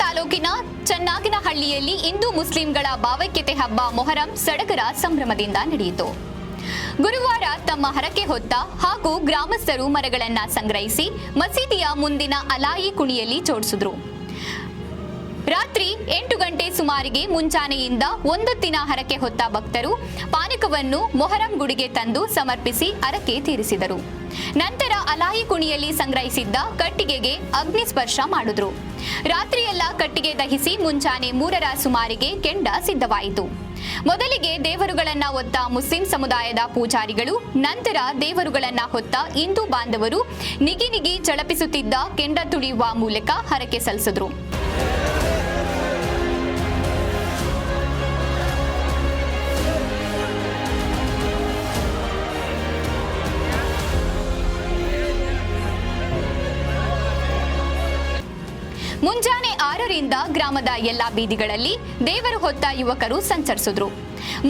ತಾಲೂಕಿನ ಚನ್ನಾಗಿನಹಳ್ಳಿಯಲ್ಲಿ ಹಿಂದೂ ಮುಸ್ಲಿಂಗಳ ಭಾವೈಕ್ಯತೆ ಹಬ್ಬ ಮೊಹರಂ ಸಡಗರ ಸಂಭ್ರಮದಿಂದ ನಡೆಯಿತು. ಗುರುವಾರ ತಮ್ಮ ಹರಕೆ ಹೊತ್ತ ಹಾಗೂ ಗ್ರಾಮಸ್ಥರು ಮರಗಳನ್ನು ಸಂಗ್ರಹಿಸಿ ಮಸೀದಿಯ ಮುಂದಿನ ಅಲಾಯಿ ಕುಣಿಯಲ್ಲಿ ಜೋಡಿಸಿದ್ರು. ರಾತ್ರಿ 8 ಗಂಟೆ ಸುಮಾರಿಗೆ ಮುಂಚಾನೆಯಿಂದ ಒಂದೊತ್ತಿನ ಹರಕೆ ಹೊತ್ತ ಭಕ್ತರು ಪಾನಕವನ್ನು ಮೊಹರಂ ಗುಡಿಗೆ ತಂದು ಸಮರ್ಪಿಸಿ ಹರಕೆ ತೀರಿಸಿದರು. ನಂತರ ಅಲಾಯಿ ಕುಣಿಯಲ್ಲಿ ಸಂಗ್ರಹಿಸಿದ್ದ ಕಟ್ಟಿಗೆಗೆ ಅಗ್ನಿ ಸ್ಪರ್ಶ ಮಾಡಿದ್ರು. ರಾತ್ರಿಯೆಲ್ಲ ಕಟ್ಟಿಗೆ ದಹಿಸಿ ಮುಂಚಾನೆ 3ರ ಸುಮಾರಿಗೆ ಕೆಂಡ ಸಿದ್ಧವಾಯಿತು. ಮೊದಲಿಗೆ ದೇವರುಗಳನ್ನ ಹೊತ್ತ ಮುಸ್ಲಿಂ ಸಮುದಾಯದ ಪೂಜಾರಿಗಳು, ನಂತರ ದೇವರುಗಳನ್ನ ಹೊತ್ತ ಹಿಂದೂ ಬಾಂಧವರು ನಿಗಿ ನಿಗಿ ಚಳಪಿಸುತ್ತಿದ್ದ ಕೆಂಡ ತುಳಿಯುವ ಮೂಲಕ ಹರಕೆ ಸಲ್ಲಿಸಿದ್ರು. ಮುಂಜಾನೆ 6ರಿಂದ ಗ್ರಾಮದ ಎಲ್ಲಾ ಬೀದಿಗಳಲ್ಲಿ ದೇವರು ಹೊತ್ತ ಯುವಕರು ಸಂಚರಿಸಿದ್ರು.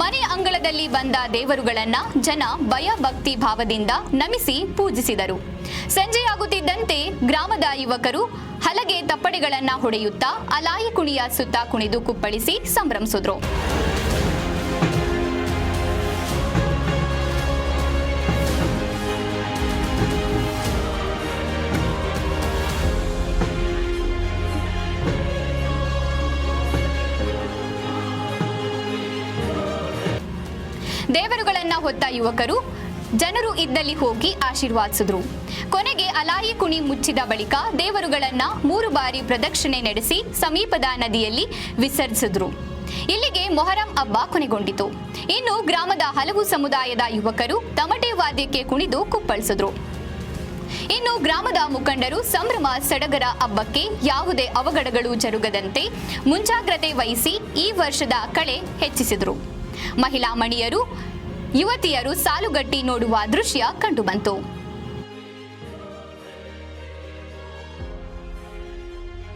ಮನೆ ಅಂಗಳದಲ್ಲಿ ಬಂದ ದೇವರುಗಳನ್ನ ಜನ ಭಯ ಭಕ್ತಿ ಭಾವದಿಂದ ನಮಿಸಿ ಪೂಜಿಸಿದರು. ಸಂಜೆಯಾಗುತ್ತಿದ್ದಂತೆ ಗ್ರಾಮದ ಯುವಕರು ಹಲಗೆ ತಪ್ಪಡೆಗಳನ್ನ ಹೊಡೆಯುತ್ತಾ ಅಲಾಯಿ ಕುಣಿಯ ಸುತ್ತ ಕುಣಿದು ಕುಪ್ಪಳಿಸಿ ಸಂಭ್ರಮಿಸಿದ್ರು. ದೇವರುಗಳನ್ನ ಹೊತ್ತ ಯುವಕರು ಜನರು ಇದ್ದಲ್ಲಿ ಹೋಗಿ ಆಶೀರ್ವಾದಿಸಿದ್ರು. ಕೊನೆಗೆ ಅಲಾಯಿ ಕುಣಿ ಮುಚ್ಚಿದ ಬಳಿಕ ದೇವರುಗಳನ್ನ 3 ಬಾರಿ ಪ್ರದಕ್ಷಿಣೆ ನಡೆಸಿ ಸಮೀಪದ ನದಿಯಲ್ಲಿ ವಿಸರ್ಜಿಸಿದ್ರು. ಇಲ್ಲಿಗೆ ಮೊಹರಂ ಹಬ್ಬ ಕೊನೆಗೊಂಡಿತು. ಇನ್ನು ಗ್ರಾಮದ ಹಲವು ಸಮುದಾಯದ ಯುವಕರು ತಮಟೆ ವಾದ್ಯಕ್ಕೆ ಕುಣಿದು ಕುಪ್ಪಳಿಸಿದ್ರು. ಇನ್ನು ಗ್ರಾಮದ ಮುಖಂಡರು ಸಂಭ್ರಮ ಸಡಗರ ಹಬ್ಬಕ್ಕೆ ಯಾವುದೇ ಅವಘಡಗಳು ಜರುಗದಂತೆ ಮುಂಜಾಗ್ರತೆ ವಹಿಸಿ ಈ ವರ್ಷದ ಕಳೆ ಹೆಚ್ಚಿಸಿದ್ರು. ಮಹಿಳಾ ಮಣಿಯರು ಯುವತಿಯರು ಸಾಲುಗಟ್ಟಿ ನೋಡುವ ದೃಶ್ಯ ಕಂಡುಬಂತು.